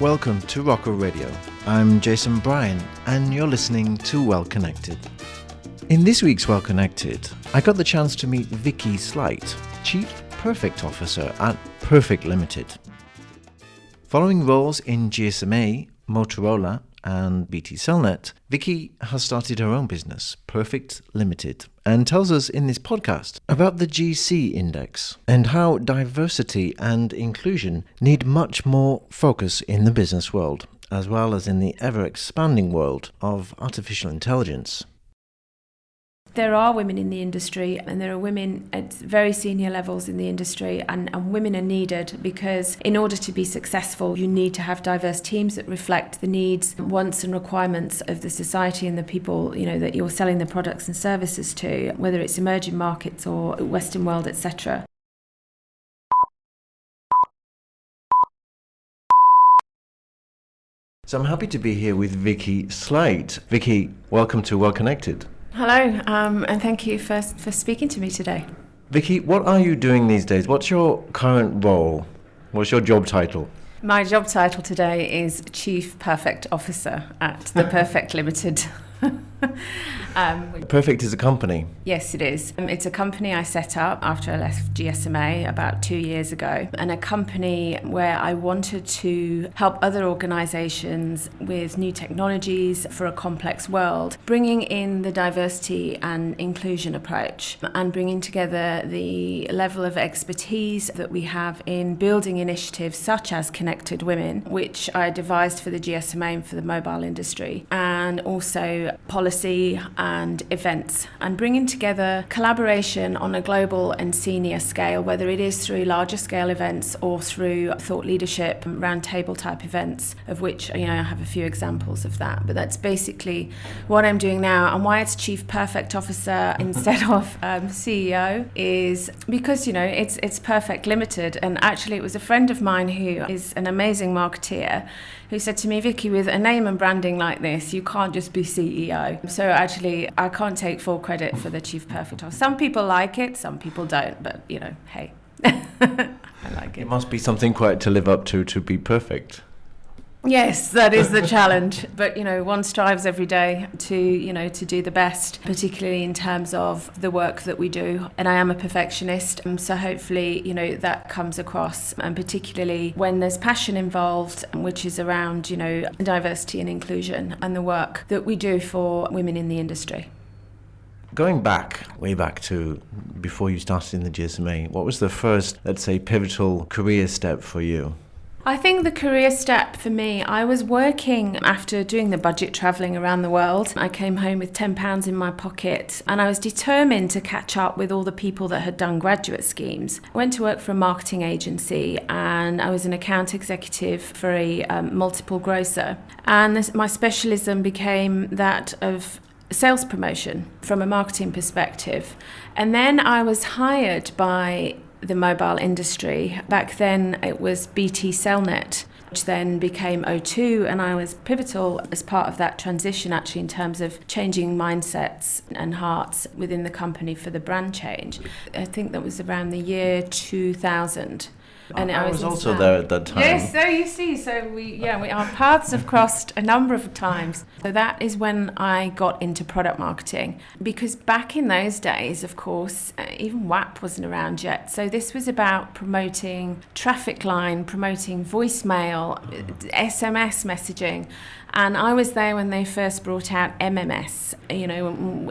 Welcome to ROCCO Radio. I'm Jason Bryan, and you're listening to Well Connected. In this week's Well Connected, I got the chance to meet Vicky Sleight, Chief Perfect Officer at Perfect Ltd. Following roles in GSMA, Motorola, and BT Cellnet, Vicky has started her own business, Perfect Ltd, and tells us in this podcast about the GC index and how diversity and inclusion need much more focus in the business world, as well as in the ever-expanding world of artificial intelligence. There are women in the industry, and there are women at very senior levels in the industry, and women are needed because in order to be successful, you need to have diverse teams that reflect the needs, wants and requirements of the society and the people, that you're selling the products and services to, whether it's emerging markets or Western world, etc. So I'm happy to be here with Vicky Sleight. Vicky, welcome to Well Connected. Hello, and thank you for speaking to me today. Vicky, what are you doing these days? What's your current role? What's your job title? My job title today is Chief Perfect Officer at the Perfect Ltd. Perfect is a company. Yes, it is. It's a company I set up after I left GSMA about 2 years ago, and a company where I wanted to help other organisations with new technologies for a complex world, bringing in the diversity and inclusion approach and bringing together the level of expertise that we have in building initiatives such as Connected Women, which I devised for the GSMA and for the mobile industry, and also policy and events, and bringing together collaboration on a global and senior scale, whether it is through larger scale events or through thought leadership, round table type events, of which I have a few examples of that. But that's basically what I'm doing now, and why it's Chief Perfect Officer instead of CEO is because it's Perfect Ltd, and actually it was a friend of mine who is an amazing marketeer who said to me, Vicky, with a name and branding like this, you can't just be CEO. So actually, I can't take full credit for the Chief Perfect Officer. Some people like it, some people don't, but hey, I like it. It must be something quite to live up to be perfect. Yes, that is the challenge. But, one strives every day to do the best, particularly in terms of the work that we do. And I am a perfectionist. So hopefully, that comes across, and particularly when there's passion involved, which is around, diversity and inclusion and the work that we do for women in the industry. Going way back to before you started in the GSMA, what was the first, let's say, pivotal career step for you? I think the career step for me, I was working after doing the budget travelling around the world. I came home with £10 in my pocket, and I was determined to catch up with all the people that had done graduate schemes. I went to work for a marketing agency, and I was an account executive for a multiple grocer. And my specialism became that of sales promotion from a marketing perspective. And then I was hired by the mobile industry. Back then it was BT Cellnet, which then became O2, and I was pivotal as part of that transition actually in terms of changing mindsets and hearts within the company for the brand change. I think that was around the year 2000. And I was also there at that time. Yes, so you see, our paths have crossed a number of times. So that is when I got into product marketing, because back in those days, of course, even WAP wasn't around yet. So this was about promoting traffic line, promoting voicemail, SMS messaging. And I was there when they first brought out MMS,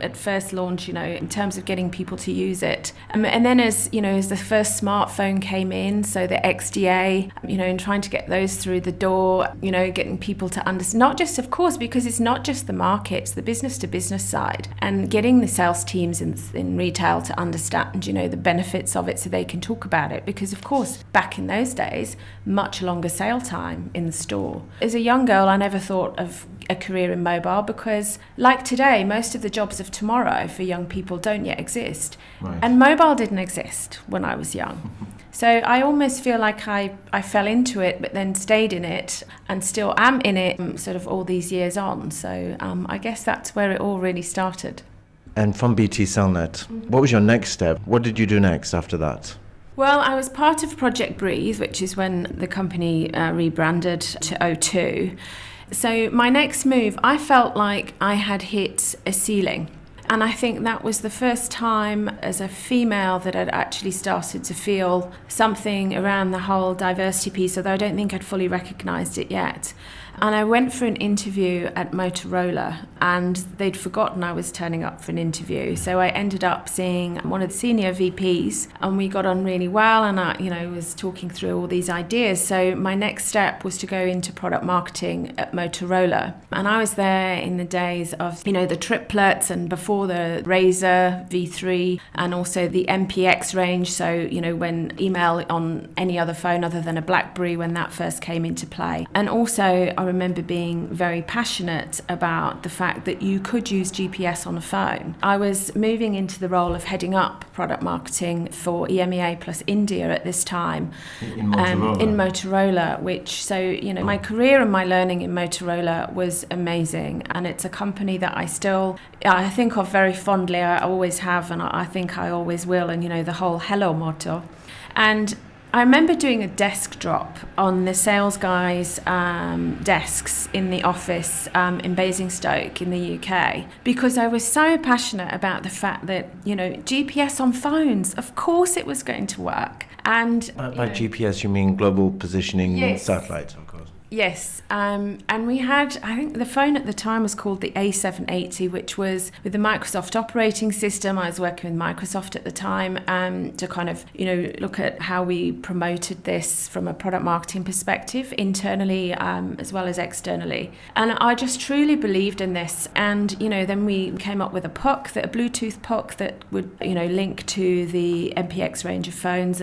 at first launch, in terms of getting people to use it. And then as the first smartphone came in, so the XDA, and trying to get those through the door, getting people to understand, not just, of course, because it's not just the market, it's the business to business side, and getting the sales teams in retail to understand, the benefits of it so they can talk about it. Because, of course, back in those days, much longer sale time in the store. As a young girl, I never thought of a career in mobile because, like today, most of the jobs of tomorrow for young people don't yet exist. Right. And mobile didn't exist when I was young. So I almost feel like I fell into it, but then stayed in it and still am in it sort of all these years on. So I guess that's where it all really started. And from BT Cellnet, what was your next step? What did you do next after that? Well, I was part of Project Breathe, which is when the company rebranded to O2. So my next move, I felt like I had hit a ceiling. And I think that was the first time as a female that I'd actually started to feel something around the whole diversity piece, although I don't think I'd fully recognised it yet. And I went for an interview at Motorola, and they'd forgotten I was turning up for an interview. So I ended up seeing one of the senior VPs, and we got on really well, and I was talking through all these ideas. So my next step was to go into product marketing at Motorola. And I was there in the days of, the triplets and before the Razr V3 and also the MPX range. So, when email on any other phone other than a BlackBerry, when that first came into play. And also, I remember being very passionate about the fact that you could use GPS on a phone. I was moving into the role of heading up product marketing for EMEA plus India at this time. In Motorola? In Motorola, my career and my learning in Motorola was amazing. And it's a company that I think of very fondly. I always have, and I think I always will. And, the whole hello motto. And I remember doing a desk drop on the sales guys' desks in the office in Basingstoke in the UK, because I was so passionate about the fact that, GPS on phones, of course it was going to work. And by GPS, you mean global positioning satellites, of course. Yes, and we had, I think the phone at the time was called the A780, which was with the Microsoft operating system. I was working with Microsoft at the time to kind of, look at how we promoted this from a product marketing perspective, internally as well as externally. And I just truly believed in this. And, then we came up with a Bluetooth puck that would, link to the MPX range of phones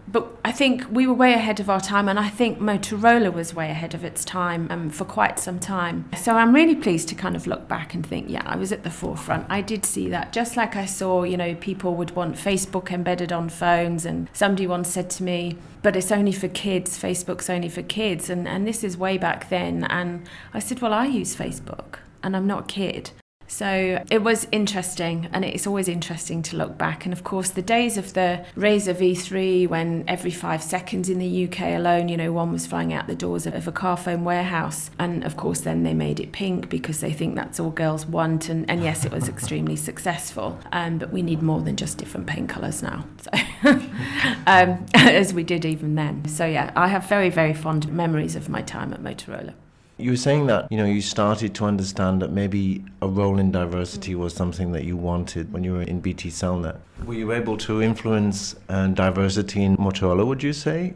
but I think we were way ahead of our time, and I think Motorola was way ahead of its time for quite some time. So I'm really pleased to kind of look back and think, I was at the forefront. I did see that. Just like I saw, people would want Facebook embedded on phones, and somebody once said to me, but it's only for kids, Facebook's only for kids, and this is way back then. And I said, well, I use Facebook, and I'm not a kid. So it was interesting, and it's always interesting to look back. And of course, the days of the Razr V3, when every 5 seconds in the UK alone, one was flying out the doors of a Carphone warehouse. And of course, then they made it pink because they think that's all girls want. And yes, it was extremely successful. But we need more than just different paint colours now. So, as we did even then. So I have very, very fond memories of my time at Motorola. You were saying that, you started to understand that maybe a role in diversity was something that you wanted when you were in BT Cellnet. Were you able to influence diversity in Motorola, would you say?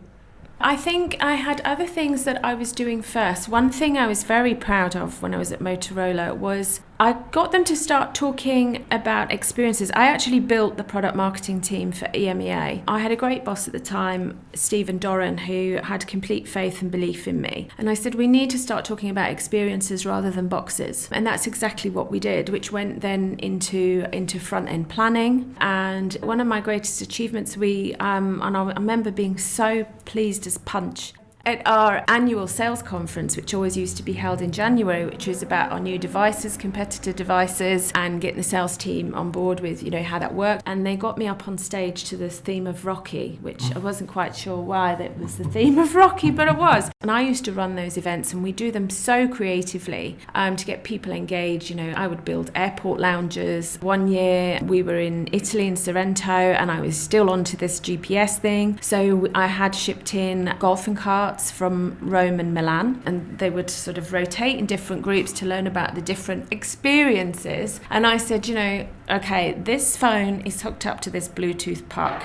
I think I had other things that I was doing first. One thing I was very proud of when I was at Motorola was I got them to start talking about experiences. I actually built the product marketing team for EMEA. I had a great boss at the time, Stephen Doran, who had complete faith and belief in me. And I said, we need to start talking about experiences rather than boxes. And that's exactly what we did, which went then into front-end planning. And one of my greatest achievements, and I remember being so pleased as punch at our annual sales conference, which always used to be held in January, which was about our new devices, competitor devices, and getting the sales team on board with, how that worked. And they got me up on stage to the theme of Rocky, which I wasn't quite sure why that was the theme of Rocky, but it was. And I used to run those events, and we do them so creatively to get people engaged. I would build airport lounges. One year we were in Italy in Sorrento, and I was still onto this GPS thing. So I had shipped in golfing carts from Rome and Milan, and they would sort of rotate in different groups to learn about the different experiences. And I said, okay, this phone is hooked up to this Bluetooth puck.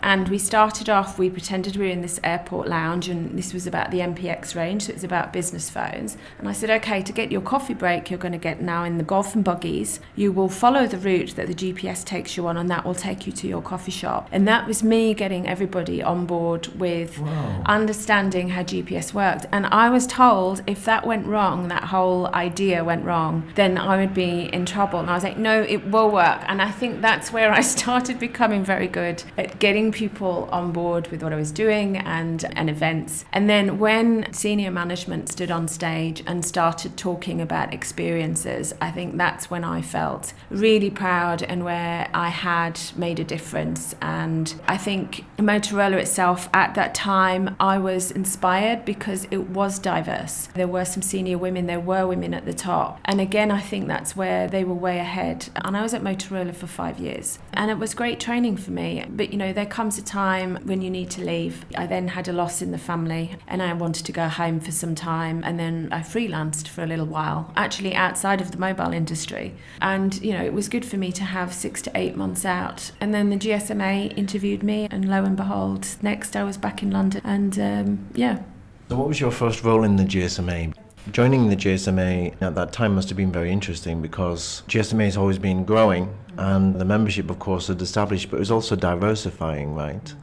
And we started off, we pretended we were in this airport lounge, and this was about the MPX range, so it was about business phones. And I said, okay, to get your coffee break, you're going to get now in the golf and buggies. You will follow the route that the GPS takes you on, and that will take you to your coffee shop. And that was me getting everybody on board with understanding how GPS worked. And I was told if that went wrong, that whole idea went wrong, then I would be in trouble. And I was like, no, it will work. And I think that's where I started becoming very good at getting people on board with what I was doing and events. And then when senior management stood on stage and started talking about experiences, I think that's when I felt really proud and where I had made a difference. And I think Motorola itself at that time, I was inspired because it was diverse. There were some senior women, there were women at the top. And again, I think that's where they were way ahead. And I was at Motorola for 5 years. And it was great training for me. But, there comes a time when you need to leave. I then had a loss in the family and I wanted to go home for some time. And then I freelanced for a little while, actually outside of the mobile industry. And, it was good for me to have 6 to 8 months out. And then the GSMA interviewed me and lo and behold, next I was back in London. And So what was your first role in the GSMA? Joining the GSMA at that time must have been very interesting because GSMA has always been growing and the membership, of course, had established, but it was also diversifying, right?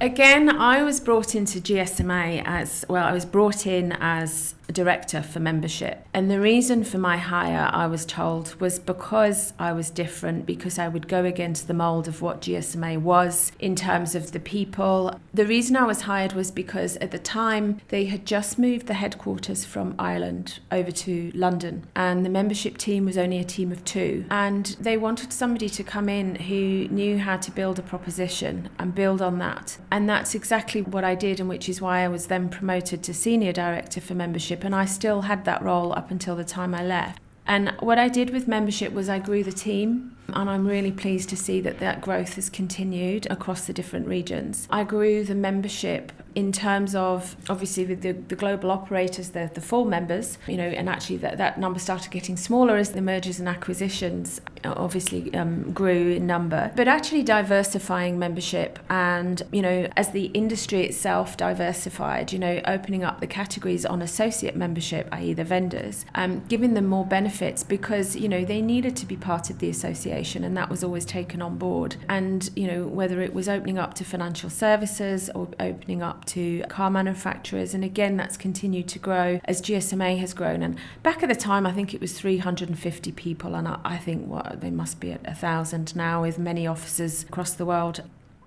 Again, I was brought into GSMA I was brought in as a director for membership. And the reason for my hire, I was told, was because I was different, because I would go against the mould of what GSMA was in terms of the people. The reason I was hired was because at the time they had just moved the headquarters from Ireland over to London. And the membership team was only a team of 2. And they wanted somebody to come in who knew how to build a proposition and build on that. And that's exactly what I did, and which is why I was then promoted to Senior Director for Membership, and I still had that role up until the time I left. And what I did with membership was I grew the team, and I'm really pleased to see that growth has continued across the different regions. I grew the membership in terms of, obviously, with the global operators, the full members, and actually that number started getting smaller as the mergers and acquisitions obviously grew in number. But actually diversifying membership and, as the industry itself diversified, opening up the categories on associate membership, i.e. the vendors, giving them more benefits because, they needed to be part of the association, and that was always taken on board. And, whether it was opening up to financial services or opening up to car manufacturers, and again that's continued to grow as GSMA has grown. And back at the time I think it was 350 people, and I think they must be at 1,000 now with many offices across the world.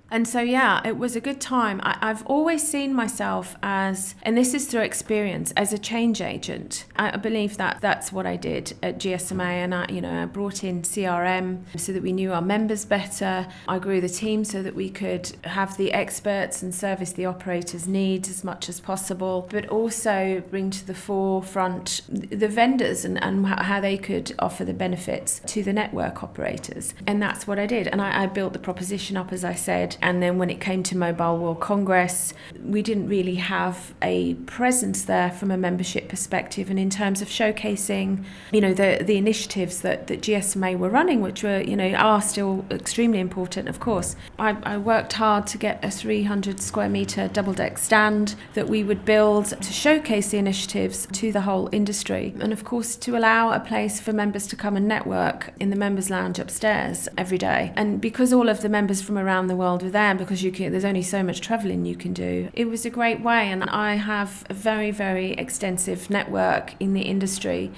And so, it was a good time. I've always seen myself as, and this is through experience, as a change agent. I believe that that's what I did at GSMA, and I brought in CRM so that we knew our members better. I grew the team so that we could have the experts and service the operators' needs as much as possible, but also bring to the forefront the vendors and how they could offer the benefits to the network operators. And that's what I did. And I built the proposition up, as I said. And then when it came to Mobile World Congress, we didn't really have a presence there from a membership perspective. And in terms of showcasing, the initiatives that GSMA were running, which were, are still extremely important, of course. I worked hard to get a 300 square metre double-deck stand that we would build to showcase the initiatives to the whole industry. And of course, to allow a place for members to come and network in the members' lounge upstairs every day. And because all of the members from around the world were there, because there's only so much travelling you can do, it was a great way. And I have a very, very extensive network in the industry,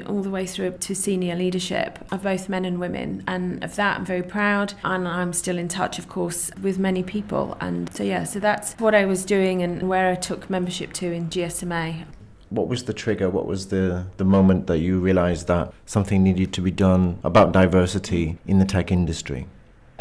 all the way through to senior leadership of both men and women. And of that, I'm very proud. And I'm still in touch, of course, with many people. And so that's what I was doing and where I took membership to in GSMA. What was the trigger? What was the moment that you realised that something needed to be done about diversity in the tech industry?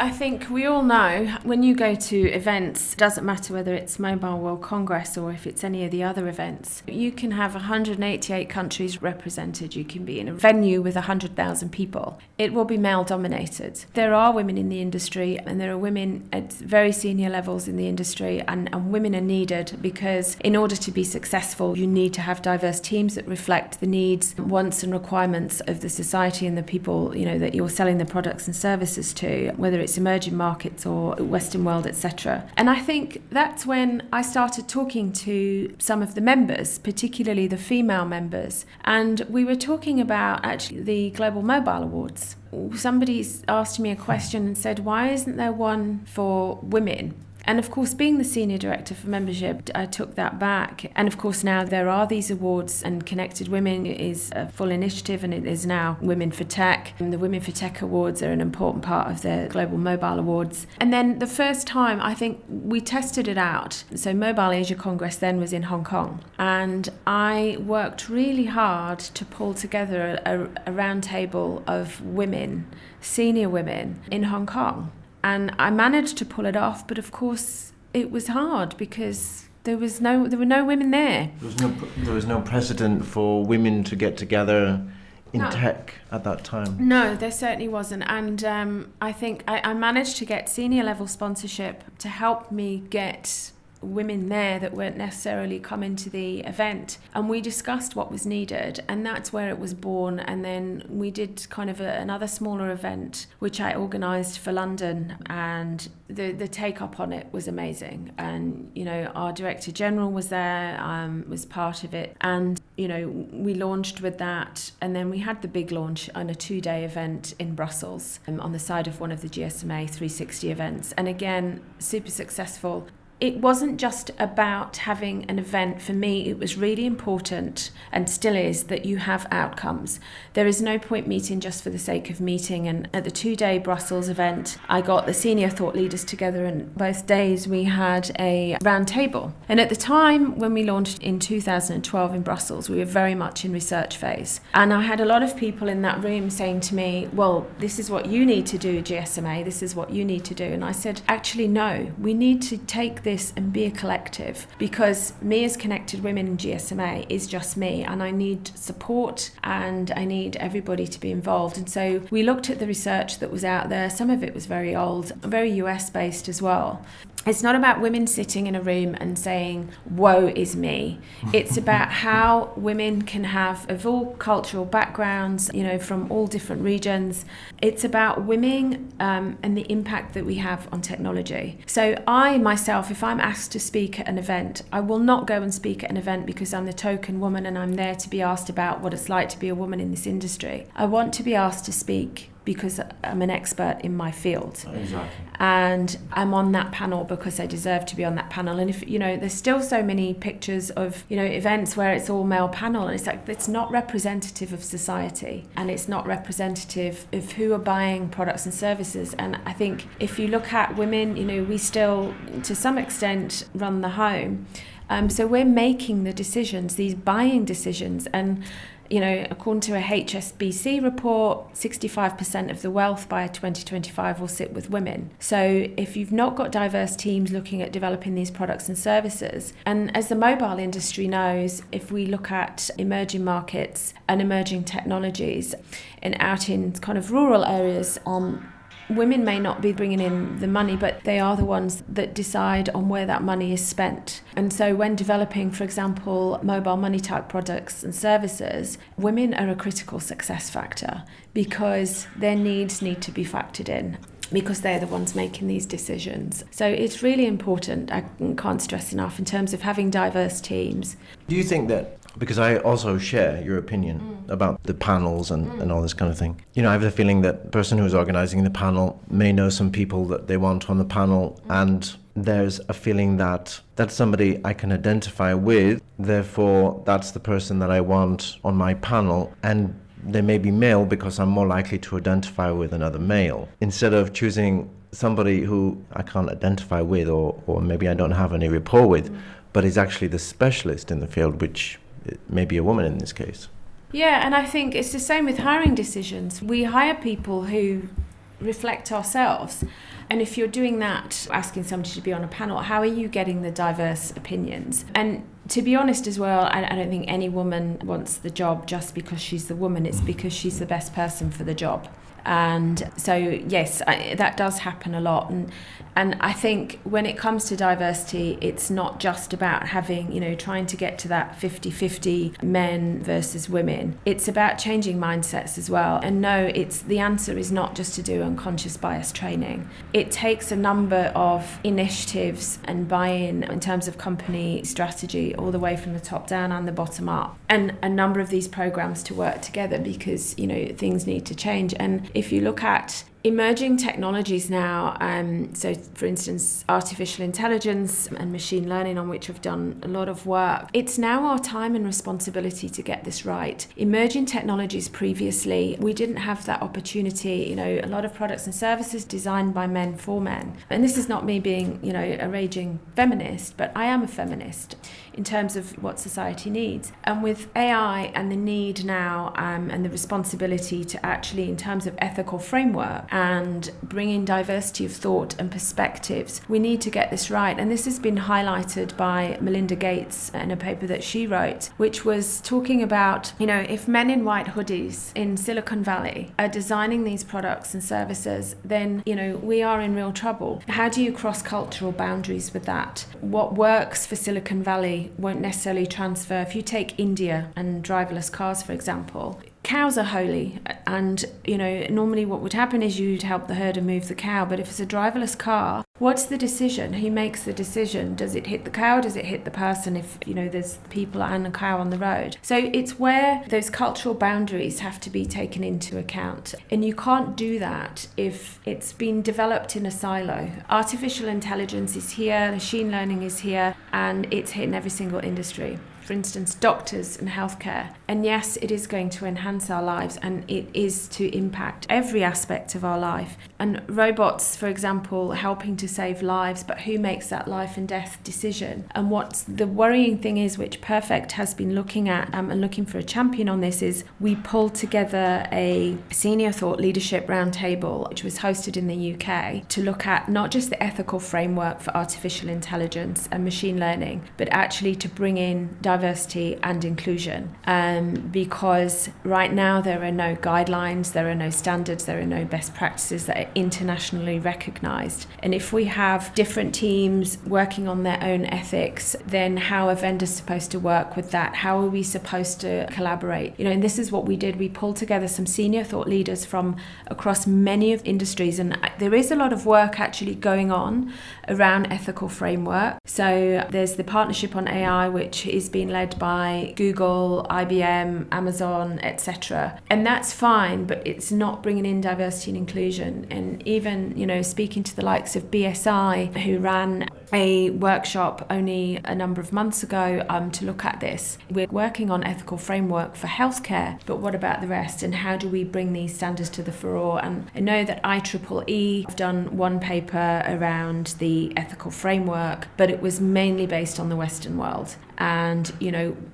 I think we all know when you go to events, it doesn't matter whether it's Mobile World Congress or if it's any of the other events, you can have 188 countries represented. You can be in a venue with 100,000 people. It will be male dominated. There are women in the industry, and there are women at very senior levels in the industry, and women are needed because in order to be successful, you need to have diverse teams that reflect the needs, wants and requirements of the society and the people, that you're selling the products and services to, whether it's emerging markets or Western world, etc. And I think that's when I started talking to some of the members, particularly the female members, and we were talking about actually the Global Mobile Awards. Somebody asked me a question and said, why isn't there one for women? And of course, being the Senior Director for Membership, I took that back. And of course, now there are these awards, and Connected Women is a full initiative, and it is now Women for Tech. And the Women for Tech Awards are an important part of the Global Mobile Awards. And then the first time, I think we tested it out. So Mobile Asia Congress then was in Hong Kong. And I worked really hard to pull together a round table of women, senior women in Hong Kong. And I managed to pull it off, but of course it was hard because there were no women there. There was no precedent for women to get together in tech at that time. No, there certainly wasn't. And I think I managed to get senior level sponsorship to help me get women there that weren't necessarily coming to the event, and we discussed what was needed, and that's where it was born. And then we did kind of another smaller event which I organised for London, and the take up on it was amazing. And our Director General was there, was part of it, and we launched with that, and then we had the big launch on a 2-day event in Brussels, on the side of one of the GSMA 360 events, and again super successful. It wasn't just about having an event. For me, it was really important, and still is, that you have outcomes. There is no point meeting just for the sake of meeting. And at the 2-day Brussels event, I got the senior thought leaders together, and both days we had a round table. And at the time when we launched in 2012 in Brussels, we were very much in research phase. And I had a lot of people in that room saying to me, well, this is what you need to do, GSMA, this is what you need to do. And I said, actually, no, we need to take this and be a collective, because me as Connected Women in GSMA is just me, and I need support and I need everybody to be involved. And so we looked at the research that was out there. Some of it was very old, very US based as well. It's not about women sitting in a room and saying, woe is me. It's about how women can have, of all cultural backgrounds, from all different regions. It's about women and the impact that we have on technology. So I, myself, if I'm asked to speak at an event, I will not go and speak at an event because I'm the token woman and I'm there to be asked about what it's like to be a woman in this industry. I want to be asked to speak because I'm an expert in my field. Exactly. And I'm on that panel because I deserve to be on that panel. And if, there's still so many pictures of, events where it's all male panel, and it's like, it's not representative of society, and it's not representative of who are buying products and services. And I think if you look at women, we still, to some extent, run the home. So we're making the decisions, these buying decisions. And according to a HSBC report, 65% of the wealth by 2025 will sit with women. So if you've not got diverse teams looking at developing these products and services, and as the mobile industry knows, if we look at emerging markets and emerging technologies, and out in kind of rural areas, women may not be bringing in the money, but they are the ones that decide on where that money is spent. And so when developing, for example, mobile money type products and services, women are a critical success factor because their needs need to be factored in, because they're the ones making these decisions. So it's really important, I can't stress enough, in terms of having diverse teams. Do you think that, because I also share your opinion about the panels and all this kind of thing, I have the feeling that the person who's organizing the panel may know some people that they want on the panel, and there's a feeling that that's somebody I can identify with, therefore that's the person that I want on my panel, and they may be male because I'm more likely to identify with another male, instead of choosing somebody who I can't identify with, or maybe I don't have any rapport with, but is actually the specialist in the field, which may be a woman in this case. Yeah, and I think it's the same with hiring decisions. We hire people who reflect ourselves. And if you're doing that, asking somebody to be on a panel, how are you getting the diverse opinions? And to be honest as well, I don't think any woman wants the job just because she's the woman. It's because she's the best person for the job. And so, yes, that does happen a lot. And I think when it comes to diversity, it's not just about having, trying to get to that 50-50 men versus women. It's about changing mindsets as well. And no, the answer is not just to do unconscious bias training. It takes a number of initiatives and buy-in in terms of company strategy, all the way from the top down and the bottom up, and a number of these programs to work together, because, things need to change. And if you look at Emerging technologies now, so for instance, artificial intelligence and machine learning, on which I've done a lot of work. It's now our time and responsibility to get this right. Emerging technologies previously, we didn't have that opportunity. A lot of products and services designed by men for men. And this is not me being, a raging feminist, but I am a feminist in terms of what society needs. And with AI and the need now and the responsibility to actually, in terms of ethical framework and bringing diversity of thought and perspectives, we need to get this right. And this has been highlighted by Melinda Gates in a paper that she wrote, which was talking about, if men in white hoodies in Silicon Valley are designing these products and services, then, we are in real trouble. How do you cross cultural boundaries with that? What works for Silicon Valley won't necessarily transfer. If you take India and driverless cars, for example, cows are holy, and normally what would happen is you'd help the herder move the cow. But if it's a driverless car, what's the decision? Who makes the decision? Does it hit the cow? Does it hit the person if there's people and a cow on the road? So it's where those cultural boundaries have to be taken into account, and you can't do that if it's been developed in a silo. Artificial intelligence is here, machine learning is here, and it's hitting every single industry. For instance, doctors and healthcare. And yes, it is going to enhance our lives, and it is to impact every aspect of our life. And robots, for example, helping to save lives, but who makes that life and death decision? And what's the worrying thing is, which Perfect has been looking at and looking for a champion on this, is we pulled together a senior thought leadership roundtable, which was hosted in the UK, to look at not just the ethical framework for artificial intelligence and machine learning, but actually to bring in diversity and inclusion, because right now there are no guidelines, there are no standards, there are no best practices that are internationally recognized. And if we have different teams working on their own ethics, then how are vendors supposed to work with that? How are we supposed to collaborate? And this is what we did. We pulled together some senior thought leaders from across many of industries, and there is a lot of work actually going on around ethical framework. So there's the partnership on AI, which is being led by Google, IBM, Amazon, etc. And that's fine, but it's not bringing in diversity and inclusion. And even, speaking to the likes of BSI, who ran a workshop only a number of months ago to look at this. We're working on ethical framework for healthcare, but what about the rest? And how do we bring these standards to the fore? And I know that IEEE have done one paper around the ethical framework, but it was mainly based on the Western world. And,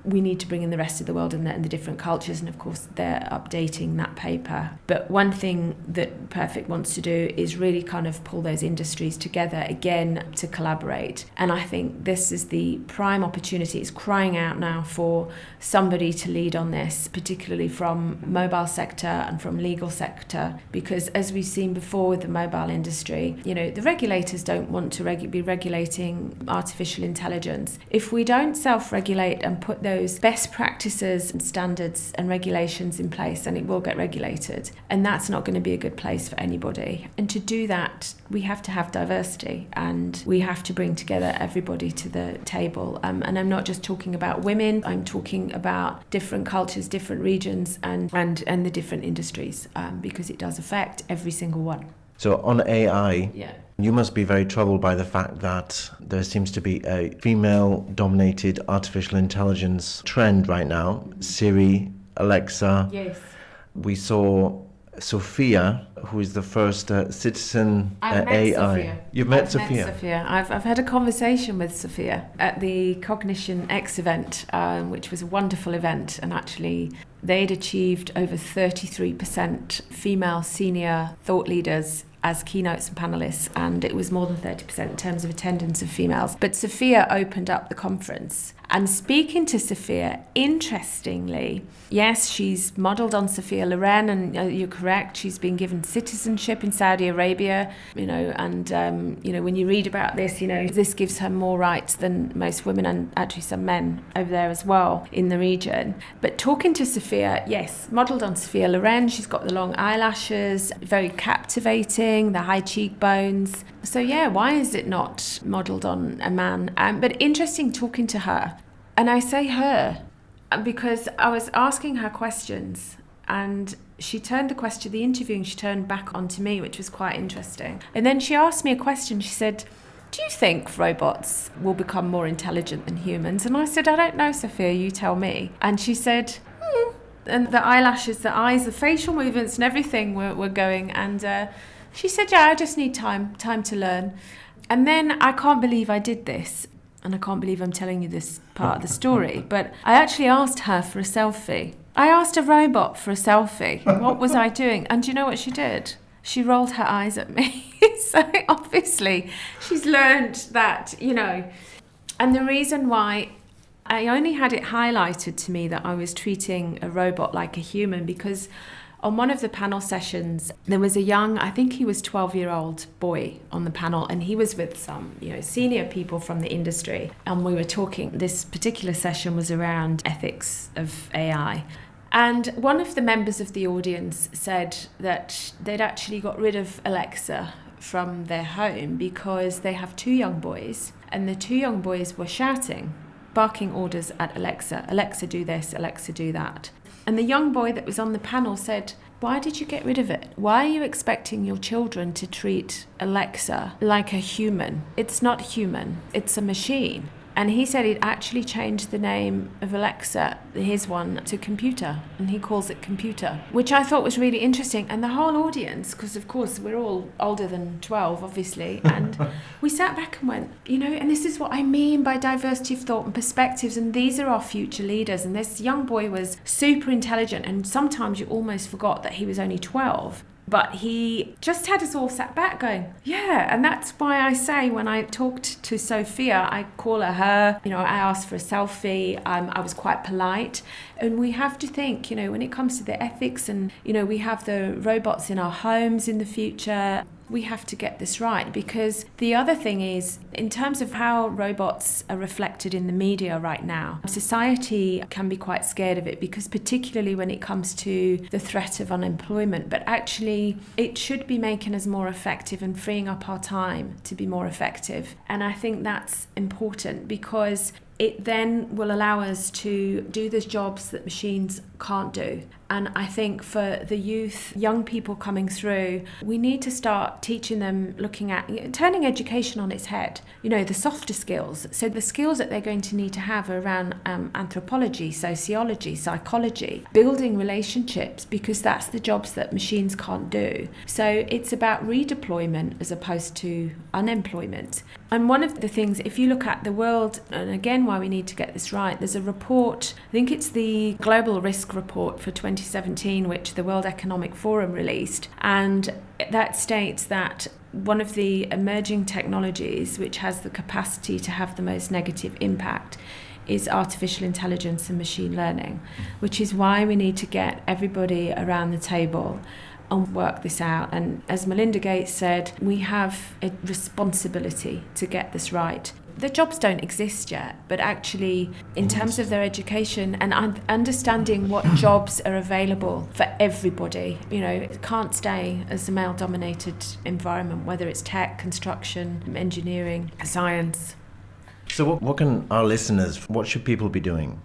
we need to bring in the rest of the world and the different cultures. And of course, they're updating that paper. But one thing that Perfect wants to do is really kind of pull those industries together again to collaborate. And I think this is the prime opportunity. It's crying out now for somebody to lead on this, particularly from mobile sector and from legal sector. Because as we've seen before with the mobile industry, the regulators don't want to be regulating artificial intelligence. If we don't self-regulate and put those best practices and standards and regulations in place, then it will get regulated. And that's not going to be a good place for anybody. And to do that, we have to have diversity, and we have to bring together everybody to the table. And I'm not just talking about women, I'm talking about different cultures, different regions, and the different industries, because it does affect every single one. So on AI, you must be very troubled by the fact that there seems to be a female-dominated artificial intelligence trend right now. Siri, Alexa. Yes. We saw Sophia, who is the first citizen I've AI. met Sophia. You've met I've Sophia? Met Sophia. I've had a conversation with Sophia at the Cognition X event, which was a wonderful event, and actually they'd achieved over 33% female senior thought leaders as keynotes and panelists, and it was more than 30% in terms of attendance of females. But Sophia opened up the conference. And speaking to Sophia, interestingly, yes, she's modelled on Sophia Loren, and you're correct, she's been given citizenship in Saudi Arabia, and when you read about this, this gives her more rights than most women, and actually some men over there as well in the region. But talking to Sophia, yes, modelled on Sophia Loren, she's got the long eyelashes, very captivating, the high cheekbones. So yeah, why is it not modelled on a man? But interesting talking to her. And I say her because I was asking her questions, and she turned the interviewing, she turned back onto me, which was quite interesting. And then she asked me a question. She said, do you think robots will become more intelligent than humans? And I said, I don't know, Sophia, you tell me. And she said, and the eyelashes, the eyes, the facial movements and everything were going. And she said, yeah, I just need time to learn. And then I can't believe I did this. And I can't believe I'm telling you this part of the story. But I actually asked her for a selfie. I asked a robot for a selfie. What was I doing? And do you know what she did? She rolled her eyes at me. So obviously she's learned that, And the reason why I only had it highlighted to me that I was treating a robot like a human, because on one of the panel sessions, there was a young, I think he was 12-year-old boy on the panel, and he was with some, senior people from the industry. And we were talking, this particular session was around ethics of AI. And one of the members of the audience said that they'd actually got rid of Alexa from their home because they have 2 young boys, and the 2 young boys were shouting, barking orders at Alexa. Alexa, do this, Alexa, do that. And the young boy that was on the panel said, why did you get rid of it? Why are you expecting your children to treat Alexa like a human? It's not human, it's a machine. And he said he'd actually changed the name of Alexa, his one, to computer, and he calls it computer, which I thought was really interesting. And the whole audience, because of course we're all older than 12, obviously, and we sat back and went, and this is what I mean by diversity of thought and perspectives, and these are our future leaders. And this young boy was super intelligent, and sometimes you almost forgot that he was only 12. But he just had us all sat back going, yeah. And that's why I say when I talked to Sophia, I call her. I asked for a selfie. I was quite polite. And we have to think, when it comes to the ethics and, we have the robots in our homes in the future. We have to get this right, because the other thing is, in terms of how robots are reflected in the media right now, society can be quite scared of it, because particularly when it comes to the threat of unemployment, but actually it should be making us more effective and freeing up our time to be more effective. And I think that's important, because it then will allow us to do the jobs that machines can't do. And I think for the youth, young people coming through, we need to start teaching them, looking at, turning education on its head, the softer skills. So the skills that they're going to need to have are around anthropology, sociology, psychology, building relationships, because that's the jobs that machines can't do. So it's about redeployment as opposed to unemployment. And one of the things, if you look at the world, and again, why we need to get this right, there's a report, I think it's the Global Risk Report for 2017, which the World Economic Forum released, and that states that one of the emerging technologies which has the capacity to have the most negative impact is artificial intelligence and machine learning, which is why we need to get everybody around the table and work this out. And as Melinda Gates said, we have a responsibility to get this right. The jobs don't exist yet, but actually in terms of their education and understanding what jobs are available for everybody, it can't stay as a male-dominated environment, whether it's tech, construction, engineering, science. So what can our listeners, what should people be doing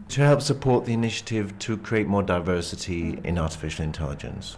to help support the initiative to create more diversity in artificial intelligence?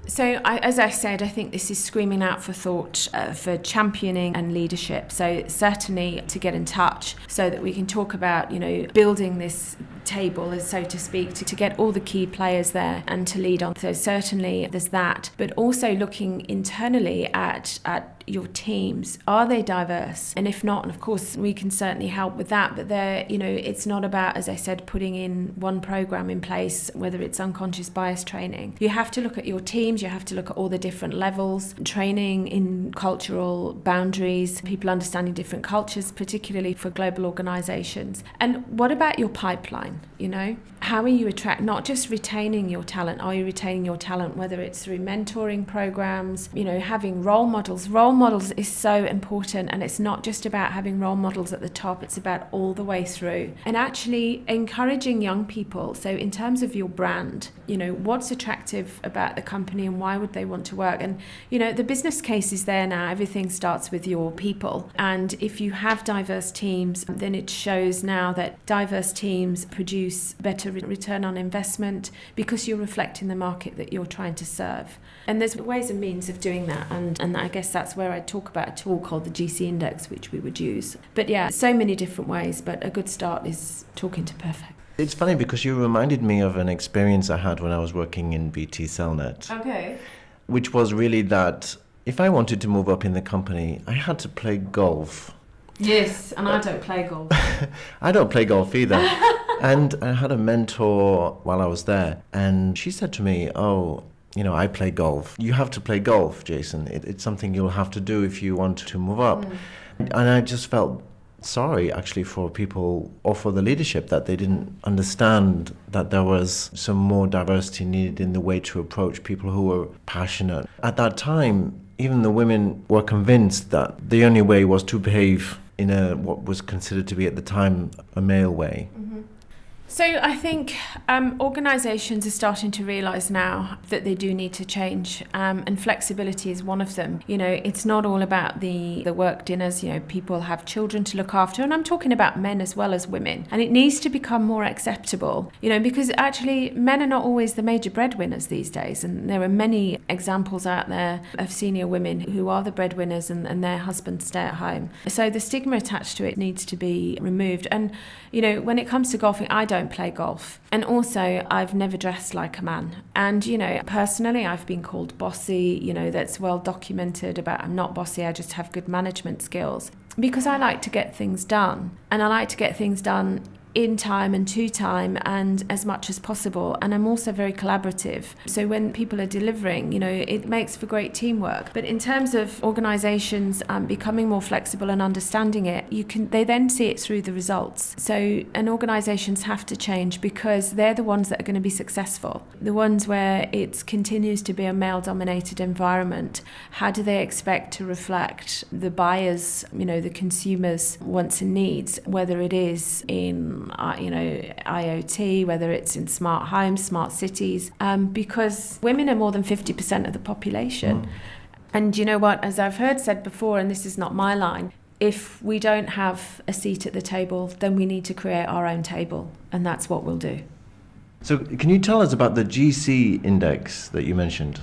So, as I said, I think this is screaming out for thought, for championing and leadership. So certainly to get in touch so that we can talk about, building this table, so to speak, to get all the key players there and to lead on. So certainly there's that, but also looking internally at your teams. Are they diverse? And if not, and of course we can certainly help with that, but it's not about, as I said, putting in one program in place, whether it's unconscious bias training. You have to look at your teams, you have to look at all the different levels, training in cultural boundaries, people understanding different cultures, particularly for global organizations. And what about your pipeline? How are you not just retaining your talent? Are you retaining your talent, whether it's through mentoring programs, having role models? Role models is so important, and it's not just about having role models at the top, it's about all the way through. And actually encouraging young people, so in terms of your brand, what's attractive about the company and why would they want to work? And the business case is there now. Everything starts with your people, and if you have diverse teams, then it shows now that diverse teams produce produce better return on investment because you're reflecting the market that you're trying to serve. And there's ways and means of doing that. And I guess that's where I talk about a tool called the GC Index, which we would use. But yeah, so many different ways, but a good start is talking to Perfect. It's funny because you reminded me of an experience I had when I was working in BT Cellnet. Okay. Which was really that if I wanted to move up in the company, I had to play golf. Yes, and I don't play golf. I don't play golf either. And I had a mentor while I was there, and she said to me, I play golf. You have to play golf, Jason. It's something you'll have to do if you want to move up. And I just felt sorry actually for people or for the leadership that they didn't understand that there was some more diversity needed in the way to approach people who were passionate. At that time, even the women were convinced that the only way was to behave in what was considered to be at the time a male way. So I think organisations are starting to realise now that they do need to change, and flexibility is one of them. It's not all about the work dinners. People have children to look after, and I'm talking about men as well as women. And it needs to become more acceptable, because actually men are not always the major breadwinners these days, and there are many examples out there of senior women who are the breadwinners and their husbands stay at home. So the stigma attached to it needs to be removed. And when it comes to golfing, I don't play golf. And also, I've never dressed like a man. And, personally, I've been called bossy, that's well documented about I'm not bossy, I just have good management skills. Because I like to get things done. And I like to get things done in time and to time and as much as possible. And I'm also very collaborative. So when people are delivering, it makes for great teamwork. But in terms of organisations becoming more flexible and understanding it, they then see it through the results. And organisations have to change because they're the ones that are going to be successful. The ones where it continues to be a male-dominated environment, how do they expect to reflect the buyers, the consumers' wants and needs, whether it is in IoT, whether it's in smart homes, smart cities, because women are more than 50% of the population. And you know what, as I've heard said before, and this is not my line, if we don't have a seat at the table, then we need to create our own table, and that's what we'll do. So can you tell us about the GC Index that you mentioned?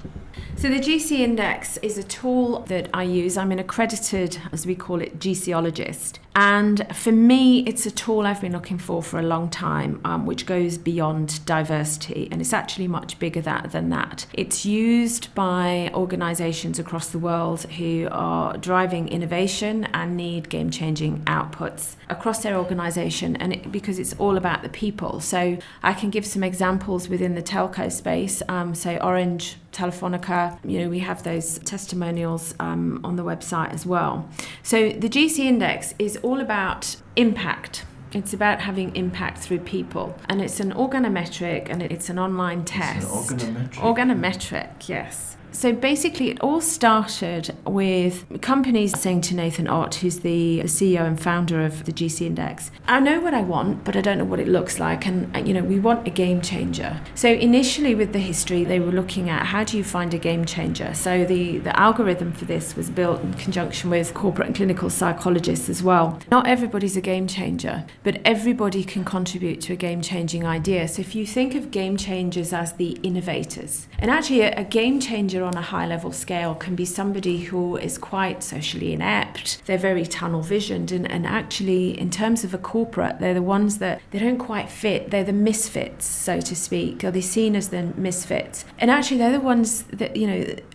So the GC Index is a tool that I use. I'm an accredited, as we call it, GCologist. And for me, it's a tool I've been looking for a long time, which goes beyond diversity. And it's actually much bigger than that. It's used by organisations across the world who are driving innovation and need game-changing outputs across their organisation, because it's all about the people. So I can give some examples within the telco space. So Orange, Telefonica, we have those testimonials on the website as well. So the GC Index is all about impact. It's about having impact through people. And it's an organometric and it's an online test. It's an organometric? Organometric, yes. So basically it all started with companies saying to Nathan Ott, who's the CEO and founder of the GC Index, I know what I want, but I don't know what it looks like. And, we want a game changer. So initially with the history, they were looking at how do you find a game changer? So the algorithm for this was built in conjunction with corporate and clinical psychologists as well. Not everybody's a game changer, but everybody can contribute to a game-changing idea. So if you think of game changers as the innovators, and actually a game changer on a high-level scale can be somebody who is quite socially inept, they're very tunnel-visioned, and actually in terms of a corporate, they're the ones that they don't quite fit, they're the misfits, so to speak, or they're seen as the misfits. And actually they're the ones that,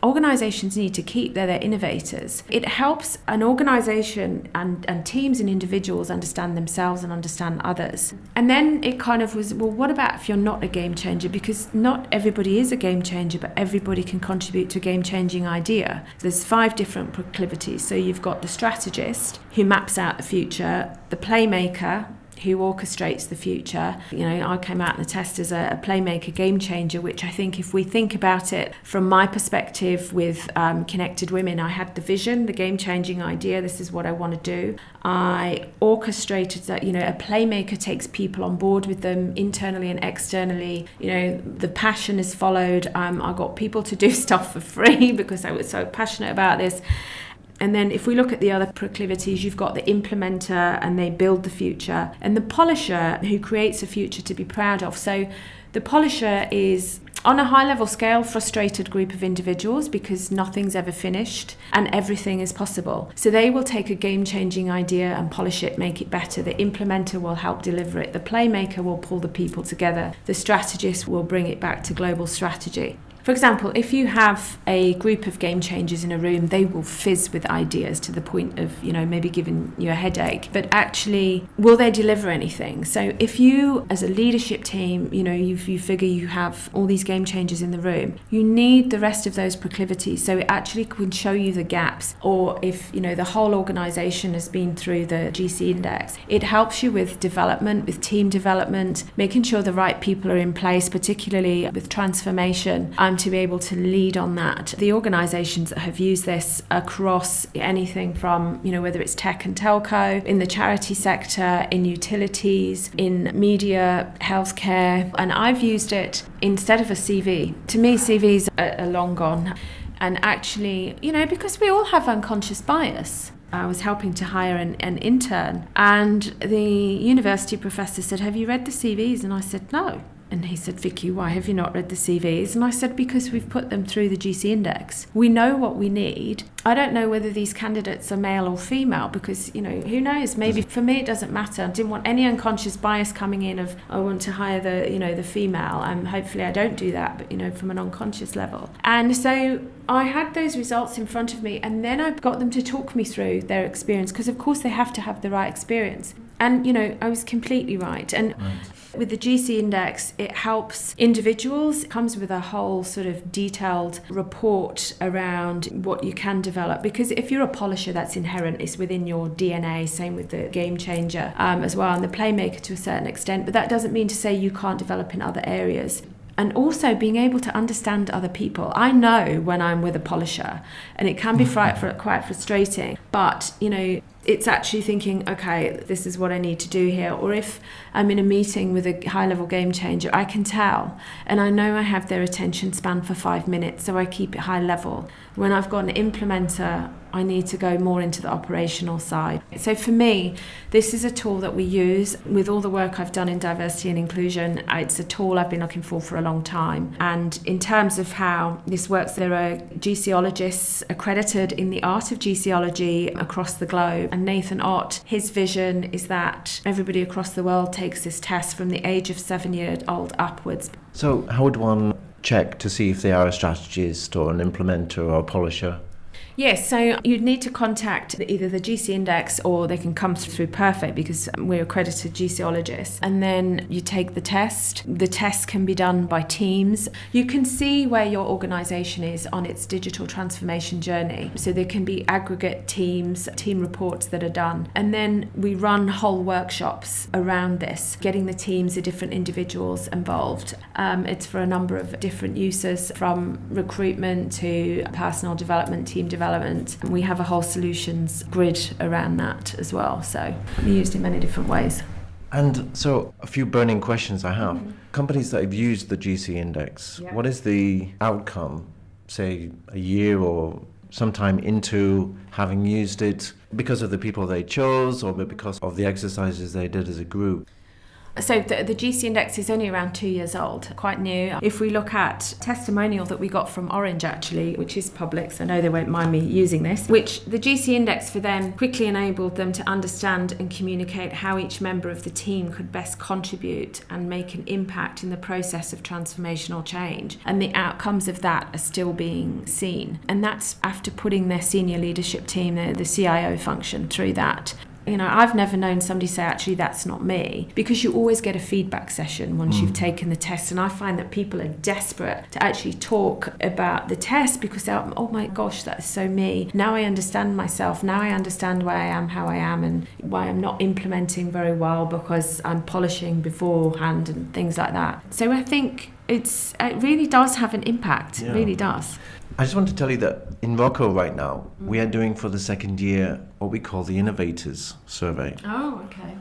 organisations need to keep, they're their innovators. It helps an organisation and teams and individuals understand themselves and understand others. And then it kind of was, well, what about if you're not a game changer? Because not everybody is a game changer, but everybody can contribute to a game-changing idea. There's 5 different proclivities. So you've got the strategist who maps out the future, the playmaker who orchestrates the future. I came out in the test as a playmaker game changer, which I think if we think about it from my perspective with Connected Women, I had the vision, the game changing idea, this is what I want to do. I orchestrated that, a playmaker takes people on board with them internally and externally. The passion is followed. I got people to do stuff for free because I was so passionate about this. And then if we look at the other proclivities, you've got the implementer, and they build the future, and the polisher, who creates a future to be proud of. So the polisher is, on a high-level scale, frustrated group of individuals because nothing's ever finished and everything is possible. So they will take a game-changing idea and polish it, make it better. The implementer will help deliver it. The playmaker will pull the people together. The strategist will bring it back to global strategy. For example, if you have a group of game changers in a room, they will fizz with ideas to the point of, maybe giving you a headache. But actually, will they deliver anything? So if you, as a leadership team, you figure you have all these game changers in the room, you need the rest of those proclivities. So it actually can show you the gaps. Or if, the whole organization has been through the GC index, it helps you with development, with team development, making sure the right people are in place, particularly with transformation. To be able to lead on that. The organisations that have used this across anything from, whether it's tech and telco, in the charity sector, in utilities, in media, healthcare, and I've used it instead of a CV. To me, CVs are long gone. And actually, because we all have unconscious bias. I was helping to hire an intern, and the university professor said, "Have you read the CVs?" And I said, "No." And he said, "Vicky, why have you not read the CVs?" And I said, "Because we've put them through the GC index. We know what we need. I don't know whether these candidates are male or female because, who knows? Maybe for me it doesn't matter. I didn't want any unconscious bias coming in of, I want to hire the female. Hopefully I don't do that, but, from an unconscious level." And so I had those results in front of me, and then I got them to talk me through their experience because, of course, they have to have the right experience. And, I was completely right. And with the GC index, it helps individuals. It comes with a whole sort of detailed report around what you can develop. Because if you're a polisher, that's inherent. It's within your DNA. Same with the game changer as well, and the playmaker to a certain extent. But that doesn't mean to say you can't develop in other areas. And also being able to understand other people. I know when I'm with a polisher, and it can be quite frustrating, but, it's actually thinking, okay, this is what I need to do here. Or if I'm in a meeting with a high-level game changer, I can tell. And I know I have their attention span for 5 minutes, so I keep it high level. When I've got an implementer, I need to go more into the operational side. So for me, this is a tool that we use with all the work I've done in diversity and inclusion. It's a tool I've been looking for a long time. And in terms of how this works, there are GCologists accredited in the art of GCology across the globe. And Nathan Ott, his vision is that everybody across the world takes this test from the age of 7-year-old upwards. So how would one check to see if they are a strategist or an implementer or a polisher? Yes, so you'd need to contact either the GC Index or they can come through Perfect because we're accredited GCologists. And then you take the test. The test can be done by teams. You can see where your organisation is on its digital transformation journey. So there can be aggregate teams, team reports that are done. And then we run whole workshops around this, getting the teams, the different individuals involved. It's for a number of different uses, from recruitment to personal development, team development. We have a whole solutions grid around that as well, so we're used in many different ways. And so a few burning questions I have. Companies that have used the GC index, what is the outcome, say a year or sometime into having used it, because of the people they chose or because of the exercises they did as a group? So the GC Index is only around 2 years old, quite new. If we look at testimonial that we got from Orange, actually, which is public, so I know they won't mind me using this, which the GC Index for them quickly enabled them to understand and communicate how each member of the team could best contribute and make an impact in the process of transformational change. And the outcomes of that are still being seen. And that's after putting their senior leadership team, the CIO function, through that. I've never known somebody say, actually, that's not me, because you always get a feedback session once you've taken the test. And I find that people are desperate to actually talk about the test because they're, oh my gosh, that is so me. Now I understand myself. Now I understand why I am how I am and why I'm not implementing very well because I'm polishing beforehand and things like that. So I think it really does have an impact. It really does. I just want to tell you that in ROCCO right now, we are doing for the second year what we call the Innovators Survey. Oh, okay.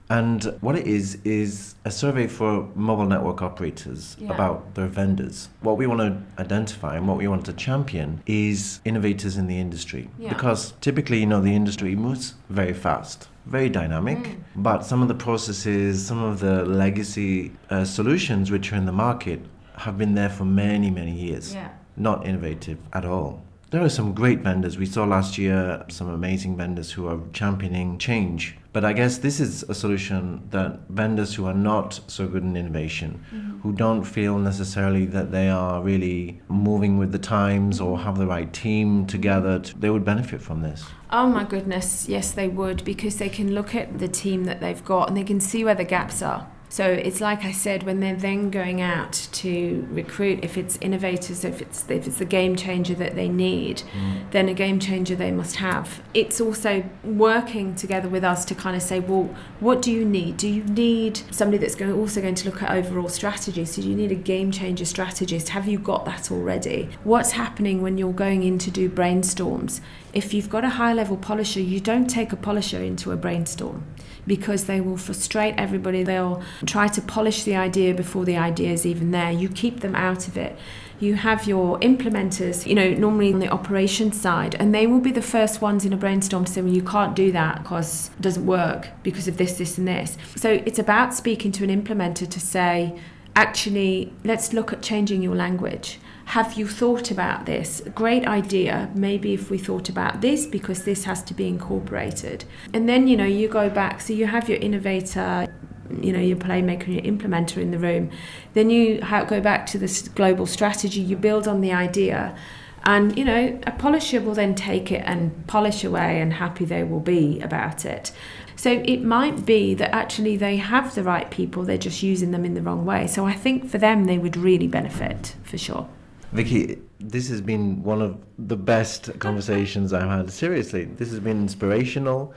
And what it is a survey for mobile network operators about their vendors. What we want to identify and what we want to champion is innovators in the industry. Because typically, the industry moves very fast, very dynamic, but some of the processes, some of the legacy solutions which are in the market have been there for many, many years. Not innovative at all. There are some great vendors. We saw last year some amazing vendors who are championing change. But I guess this is a solution that vendors who are not so good in innovation, who don't feel necessarily that they are really moving with the times or have the right team together, they would benefit from this. Oh my goodness, yes they would, because they can look at the team that they've got and they can see where the gaps are. So it's like I said, when they're then going out to recruit, if it's innovators, if it's the game changer that they need, then a game changer they must have. It's also working together with us to kind of say, well, what do you need? Do you need somebody that's also going to look at overall strategy? So do you need a game changer strategist? Have you got that already? What's happening when you're going in to do brainstorms? If you've got a high-level polisher, you don't take a polisher into a brainstorm, because they will frustrate everybody. They'll try to polish the idea before the idea is even there. You keep them out of it. You have your implementers, normally on the operations side, and they will be the first ones in a brainstorm to say, well, you can't do that because it doesn't work because of this, this, and this. So it's about speaking to an implementer to say, actually, let's look at changing your language. Have you thought about this? Great idea. Maybe if we thought about this, because this has to be incorporated. And then, you go back. So you have your innovator, your playmaker, your implementer in the room. Then you go back to this global strategy. You build on the idea. And, a polisher will then take it and polish away, and happy they will be about it. So it might be that actually they have the right people. They're just using them in the wrong way. So I think for them, they would really benefit, for sure. Vicky, this has been one of the best conversations I've had. Seriously, this has been inspirational,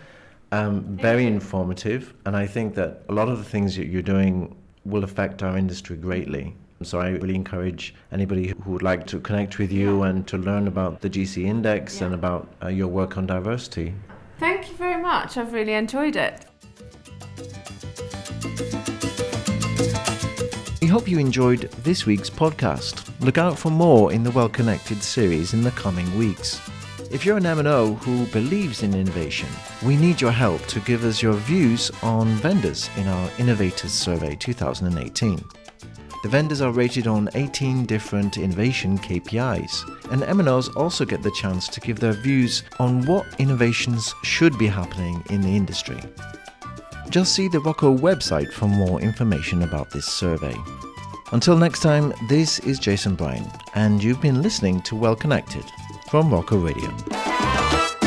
very informative, and I think that a lot of the things that you're doing will affect our industry greatly. So I really encourage anybody who would like to connect with you and to learn about the GC Index and about your work on diversity. Thank you very much. I've really enjoyed it. We hope you enjoyed this week's podcast. Look out for more in the Well Connected series in the coming weeks. If you're an M&O who believes in innovation, we need your help to give us your views on vendors in our Innovators Survey 2018. The vendors are rated on 18 different innovation KPIs, and M&Os also get the chance to give their views on what innovations should be happening in the industry. Just see the ROCCO website for more information about this survey. Until next time, this is Jason Bryan, and you've been listening to Well Connected from ROCCO Radio.